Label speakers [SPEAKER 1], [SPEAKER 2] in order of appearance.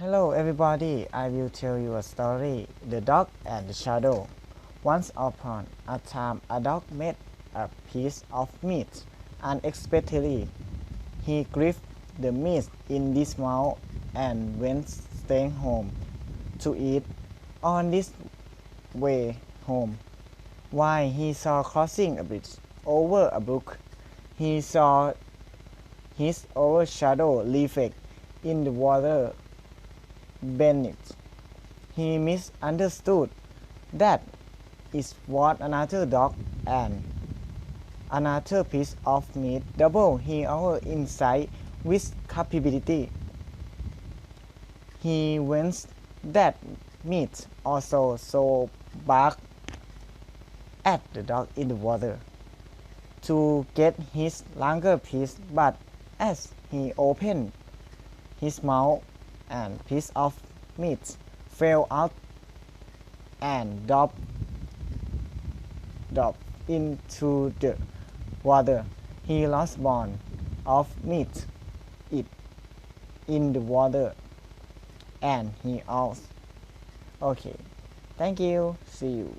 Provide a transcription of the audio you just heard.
[SPEAKER 1] Hello everybody, I will tell you a story, The Dog and the Shadow. Once upon a time a dog made a piece of meat unexpectedly. He gripped the meat in his mouth and went staying home to eat. On this way home, while he saw crossing a bridge over a brook, he saw his own shadow reflect in the water beneath. He misunderstood that it was another dog and another piece of meat double his own insight with capability. He winced that meat also so barked at the dog in the water to get his longer piece, but as he opened his mouth and piece of meat fell out and dropped into the water. He lost bone of meat it in the water and he also. Okay, thank you, see you.